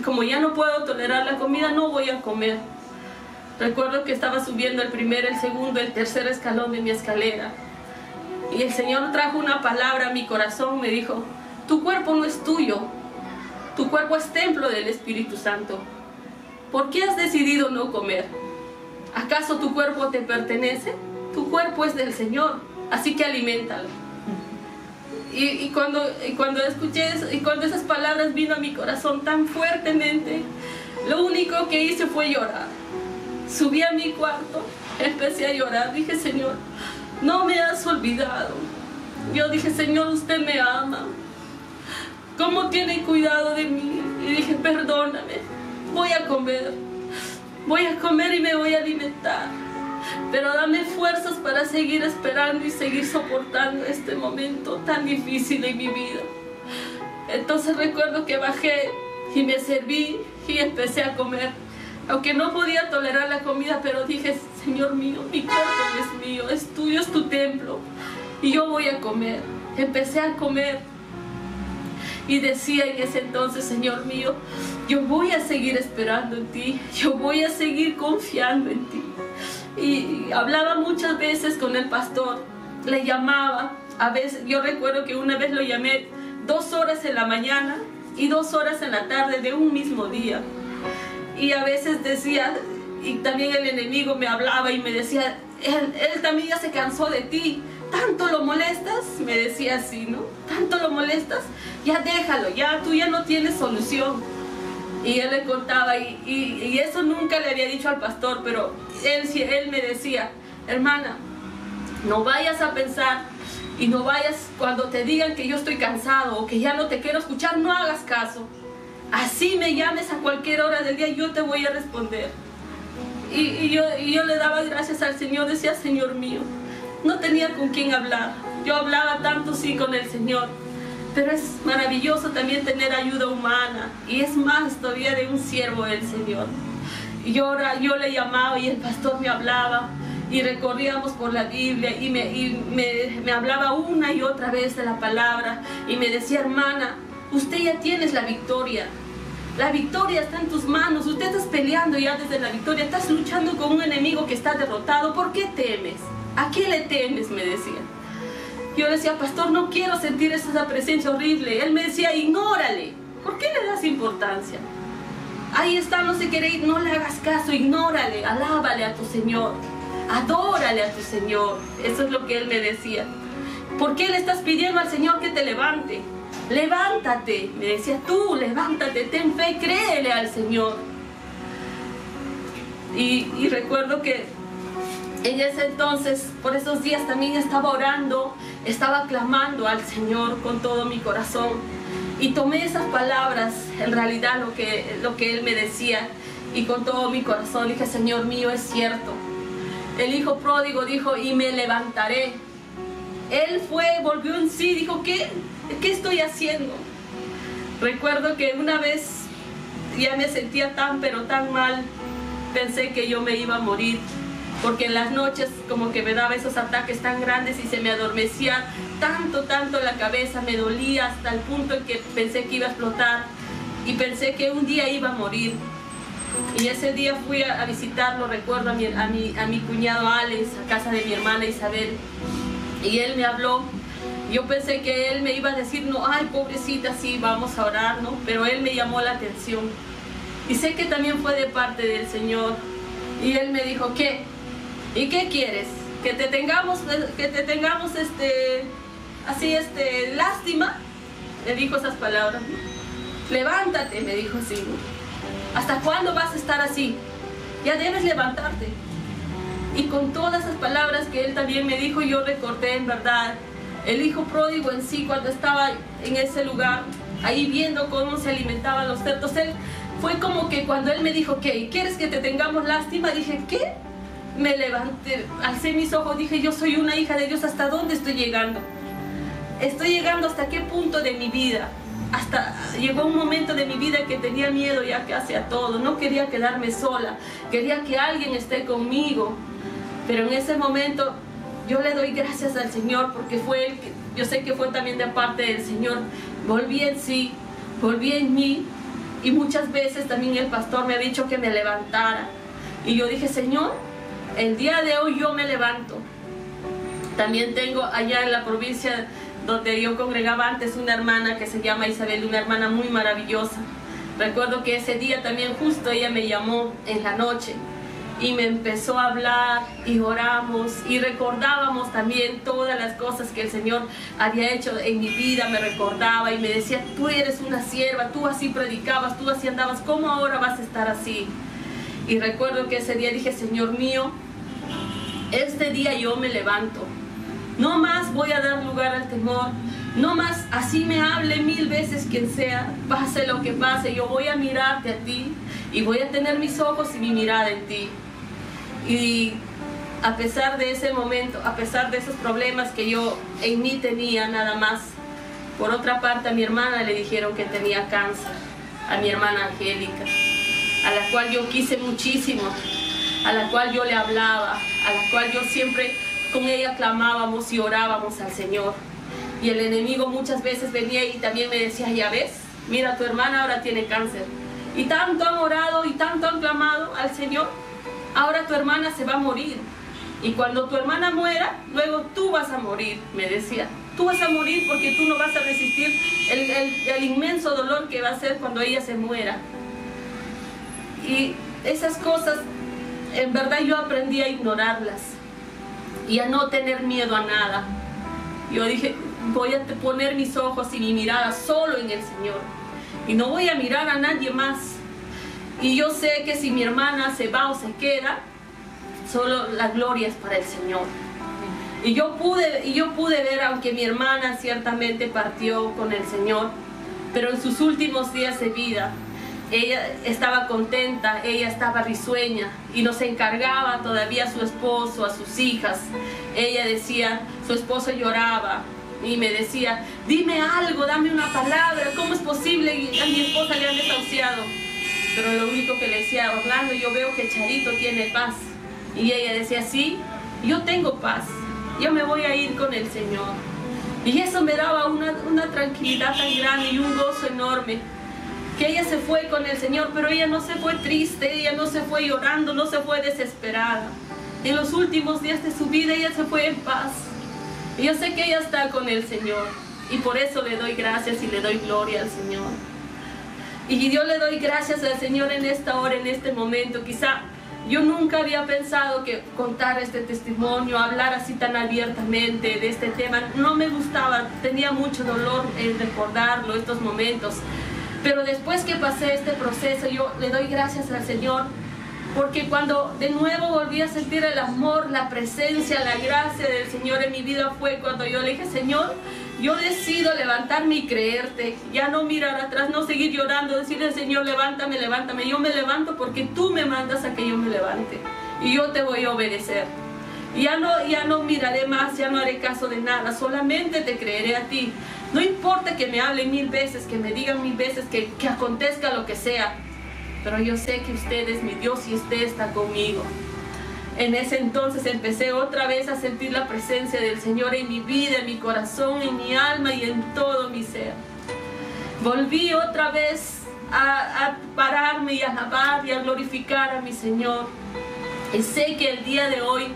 como ya no puedo tolerar la comida, no voy a comer. Recuerdo que estaba subiendo el primer, el segundo, el tercer escalón de mi escalera. Y el Señor trajo una palabra a mi corazón, me dijo: tu cuerpo no es tuyo, tu cuerpo es templo del Espíritu Santo. ¿Por qué has decidido no comer? ¿Acaso tu cuerpo te pertenece? Tu cuerpo es del Señor, así que aliméntalo. Y cuando escuché eso, y cuando esas palabras vino a mi corazón tan fuertemente, lo único que hice fue llorar. Subí a mi cuarto, empecé a llorar, dije: Señor, no me has olvidado. Yo dije: Señor, usted me ama, ¿cómo tiene cuidado de mí? Y dije: perdóname, voy a comer y me voy a alimentar, pero dame fuerzas para seguir esperando y seguir soportando este momento tan difícil en mi vida. Entonces recuerdo que bajé y me serví y empecé a comer, aunque no podía tolerar la comida, pero dije: Señor mío, mi cuerpo no es mío, es tuyo, es tu templo, y yo voy a comer. Empecé a comer y decía en ese entonces: Señor mío, yo voy a seguir esperando en ti, yo voy a seguir confiando en ti. Y hablaba muchas veces con el pastor, le llamaba. A veces, yo recuerdo que una vez lo llamé 2 horas en la mañana y 2 horas en la tarde de un mismo día. Y a veces decía, y también el enemigo me hablaba y me decía: él también ya se cansó de ti, ¿tanto lo molestas? Me decía así, ¿no? ¿Tanto lo molestas? Ya déjalo, ya tú ya no tienes solución. Y él le contaba, y eso nunca le había dicho al pastor, pero él me decía: hermana, no vayas a pensar y no vayas, cuando te digan que yo estoy cansado o que ya no te quiero escuchar, no hagas caso. Así me llames a cualquier hora del día, yo te voy a responder. Y yo le daba gracias al Señor, decía: Señor mío, no tenía con quién hablar. Yo hablaba tanto, sí, con el Señor, pero es maravilloso también tener ayuda humana, y es más todavía de un siervo del Señor. Y yo le llamaba y el pastor me hablaba, y recorríamos por la Biblia, y me hablaba una y otra vez de la palabra, y me decía: hermana, usted ya tienes la victoria. La victoria está en tus manos. Usted estás peleando ya desde la victoria. Estás luchando con un enemigo que está derrotado. ¿Por qué temes? ¿A qué le temes?, me decía. Yo le decía: pastor, no quiero sentir esa presencia horrible. Él me decía: ignórale. ¿Por qué le das importancia? Ahí está, no se quiere ir, no le hagas caso, ignórale, alábale a tu Señor, adórale a tu Señor. Eso es lo que él me decía. ¿Por qué le estás pidiendo al Señor que te levante? Levántate, me decía, tú levántate, ten fe, créele al Señor. Y recuerdo que en ese entonces, por esos días también estaba orando, estaba clamando al Señor con todo mi corazón. Y tomé esas palabras, en realidad lo que Él me decía, y con todo mi corazón dije: Señor mío, es cierto. El hijo pródigo dijo: y me levantaré. Él volvió en sí, dijo: ¿qué estoy haciendo? Recuerdo que una vez ya me sentía pero tan mal, pensé que yo me iba a morir, porque en las noches como que me daba esos ataques tan grandes y se me adormecía tanto la cabeza, me dolía hasta el punto en que pensé que iba a explotar, y pensé que un día iba a morir. Y ese día fui a visitarlo, recuerdo a mi cuñado Alex, a casa de mi hermana Isabel, y él me habló. Yo pensé que él me iba a decir: no, ay, pobrecita, sí, vamos a orar, ¿no? Pero él me llamó la atención, y sé que también fue de parte del Señor. Y él me dijo: ¿qué? ¿Y qué quieres? ¿Que te tengamos lástima? Me dijo esas palabras, ¿no? Levántate, me dijo así, ¿no? ¿Hasta cuándo vas a estar así? Ya debes levantarte. Y con todas esas palabras que él también me dijo, yo recordé en verdad el hijo pródigo en sí, cuando estaba en ese lugar, ahí viendo cómo se alimentaban los cerdos. Él fue como que cuando él me dijo: ¿qué? ¿Quieres que te tengamos lástima? Dije: ¿qué? Me levanté, alcé mis ojos, dije: yo soy una hija de Dios. ¿Hasta dónde estoy llegando? Estoy llegando hasta qué punto de mi vida. Llegó un momento de mi vida que tenía miedo ya casi a todo. No quería quedarme sola, quería que alguien esté conmigo. Pero en ese momento yo le doy gracias al Señor, porque fue él, yo sé que fue también de parte del Señor. Volví en sí, volví en mí, y muchas veces también el pastor me ha dicho que me levantara. Y yo dije, Señor, el día de hoy yo me levanto. También tengo allá en la provincia donde yo congregaba antes una hermana que se llama Isabel, una hermana muy maravillosa. Recuerdo que ese día también justo ella me llamó en la noche y me empezó a hablar y oramos y recordábamos también todas las cosas que el Señor había hecho en mi vida. Me recordaba y me decía, tú eres una sierva, tú así predicabas, tú así andabas, ¿cómo ahora vas a estar así? Y recuerdo que ese día dije, Señor mío, este día yo me levanto. No más voy a dar lugar al temor. No más, así me hable 1000 veces quien sea, pase lo que pase, yo voy a mirarte a ti y voy a tener mis ojos y mi mirada en ti. Y a pesar de ese momento, a pesar de esos problemas que yo en mí tenía nada más, por otra parte a mi hermana le dijeron que tenía cáncer, a mi hermana Angélica, a la cual yo quise muchísimo, a la cual yo le hablaba, a la cual yo siempre con ella clamábamos y orábamos al Señor. Y el enemigo muchas veces venía y también me decía, ya ves, mira, tu hermana ahora tiene cáncer. Y tanto han orado y tanto han clamado al Señor, ahora tu hermana se va a morir. Y cuando tu hermana muera, luego tú vas a morir, me decía. Tú vas a morir porque tú no vas a resistir el inmenso dolor que va a ser cuando ella se muera. Y esas cosas, en verdad yo aprendí a ignorarlas y a no tener miedo a nada. Yo dije, voy a poner mis ojos y mi mirada solo en el Señor y no voy a mirar a nadie más. Y yo sé que si mi hermana se va o se queda, solo la gloria es para el Señor. Y yo pude ver, aunque mi hermana ciertamente partió con el Señor, pero en sus últimos días de vida ella estaba contenta, ella estaba risueña y nos encargaba todavía a su esposo, a sus hijas. Ella decía, su esposo lloraba y me decía, dime algo, dame una palabra, ¿cómo es posible? Y a mi esposa le han desahuciado. Pero lo único que le decía, Orlando, yo veo que Charito tiene paz. Y ella decía, sí, yo tengo paz, yo me voy a ir con el Señor. Y eso me daba una tranquilidad tan grande y un gozo enorme. Que ella se fue con el Señor, pero ella no se fue triste, ella no se fue llorando, no se fue desesperada. En los últimos días de su vida ella se fue en paz. Y yo sé que ella está con el Señor y por eso le doy gracias y le doy gloria al Señor. Y yo le doy gracias al Señor en esta hora, en este momento. Quizá yo nunca había pensado que contar este testimonio, hablar así tan abiertamente de este tema, no me gustaba, tenía mucho dolor en recordarlo, estos momentos. Pero después que pasé este proceso, yo le doy gracias al Señor, porque cuando de nuevo volví a sentir el amor, la presencia, la gracia del Señor en mi vida, fue cuando yo le dije, Señor, yo decido levantarme y creerte, ya no mirar atrás, no seguir llorando, decirle, Señor, levántame, levántame. Yo me levanto porque tú me mandas a que yo me levante y yo te voy a obedecer. Ya no miraré más, ya no haré caso de nada, solamente te creeré a ti. No importa que me hablen 1000 veces, que me digan 1000 veces, que acontezca lo que sea, pero yo sé que usted es mi Dios y usted está conmigo. En ese entonces empecé otra vez a sentir la presencia del Señor en mi vida, en mi corazón, en mi alma y en todo mi ser. Volví otra vez a pararme y a alabar y a glorificar a mi Señor. Y sé que el día de hoy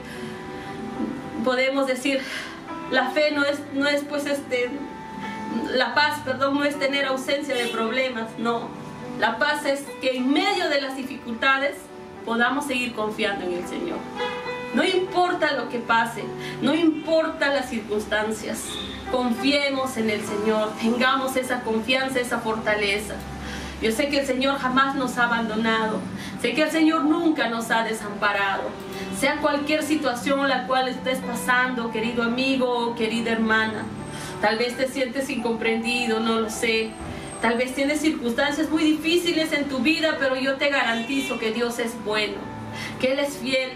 podemos decir, la fe no es pues la paz, perdón, no es tener ausencia de problemas, no. La paz es que en medio de las dificultades podamos seguir confiando en el Señor. No importa lo que pase, no importa las circunstancias, confiemos en el Señor, tengamos esa confianza, esa fortaleza. Yo sé que el Señor jamás nos ha abandonado, sé que el Señor nunca nos ha desamparado. Sea cualquier situación la cual estés pasando, querido amigo o querida hermana, tal vez te sientes incomprendido, no lo sé. Tal vez tienes circunstancias muy difíciles en tu vida, pero yo te garantizo que Dios es bueno, que Él es fiel.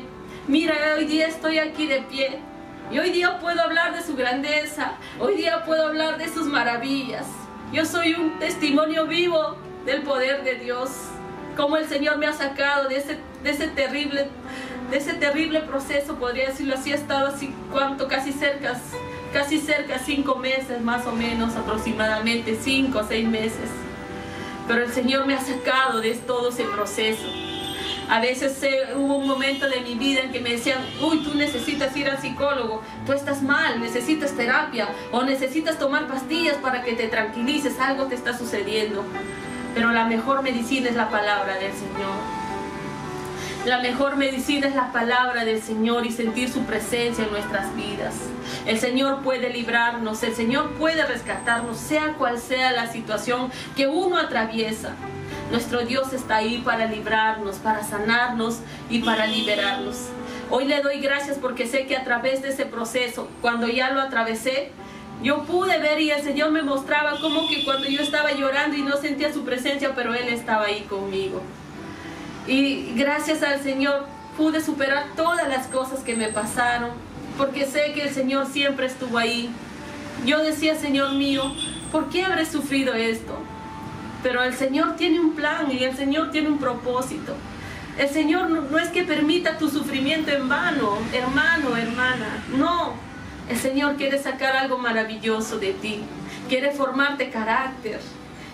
Mira, hoy día estoy aquí de pie y hoy día puedo hablar de su grandeza, hoy día puedo hablar de sus maravillas. Yo soy un testimonio vivo del poder de Dios, cómo el Señor me ha sacado de ese terrible proceso, podría decirlo así. He estado así, casi cerca 5 meses más o menos, aproximadamente 5 o 6 meses. Pero el Señor me ha sacado de todo ese proceso. A veces hubo un momento de mi vida en que me decían, uy, tú necesitas ir al psicólogo, tú estás mal, necesitas terapia o necesitas tomar pastillas para que te tranquilices, algo te está sucediendo. Pero la mejor medicina es la palabra del Señor. La mejor medicina es la palabra del Señor y sentir su presencia en nuestras vidas. El Señor puede librarnos, el Señor puede rescatarnos, sea cual sea la situación que uno atraviesa. Nuestro Dios está ahí para librarnos, para sanarnos y para liberarnos. Hoy le doy gracias porque sé que a través de ese proceso, cuando ya lo atravesé, yo pude ver y el Señor me mostraba como que cuando yo estaba llorando y no sentía su presencia, pero Él estaba ahí conmigo. Y gracias al Señor pude superar todas las cosas que me pasaron, porque sé que el Señor siempre estuvo ahí. Yo decía, Señor mío, ¿por qué habré sufrido esto? Pero el Señor tiene un plan y el Señor tiene un propósito. El Señor no es que permita tu sufrimiento en vano, hermano, hermana. No, el Señor quiere sacar algo maravilloso de ti. Quiere formarte carácter.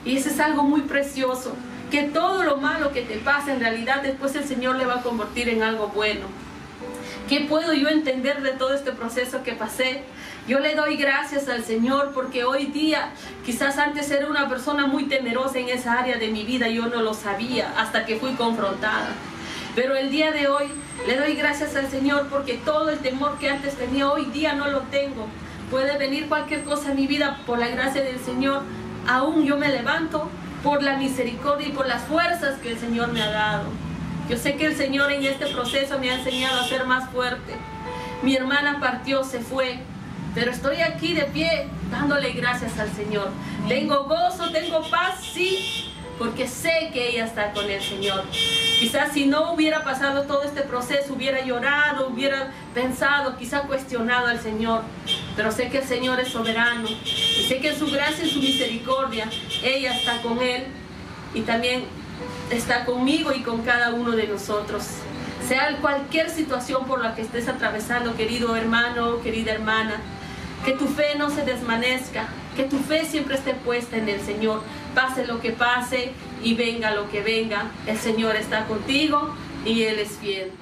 Y eso es algo muy precioso. Que todo lo malo que te pasa, en realidad después el Señor le va a convertir en algo bueno. ¿Qué puedo yo entender de todo este proceso que pasé? Yo le doy gracias al Señor porque hoy día, quizás antes era una persona muy temerosa en esa área de mi vida, yo no lo sabía hasta que fui confrontada. Pero el día de hoy le doy gracias al Señor porque todo el temor que antes tenía, hoy día no lo tengo. Puede venir cualquier cosa en mi vida por la gracia del Señor, aún yo me levanto por la misericordia y por las fuerzas que el Señor me ha dado. Yo sé que el Señor en este proceso me ha enseñado a ser más fuerte. Mi hermana partió, se fue, pero estoy aquí de pie dándole gracias al Señor. Tengo gozo, tengo paz, sí, porque sé que ella está con el Señor. Quizás si no hubiera pasado todo este proceso, hubiera llorado, hubiera pensado, quizás cuestionado al Señor. Pero sé que el Señor es soberano y sé que en su gracia y su misericordia, ella está con Él y también está conmigo y con cada uno de nosotros. Sea cualquier situación por la que estés atravesando, querido hermano, querida hermana, que tu fe no se desvanezca, que tu fe siempre esté puesta en el Señor. Pase lo que pase y venga lo que venga, el Señor está contigo y Él es fiel.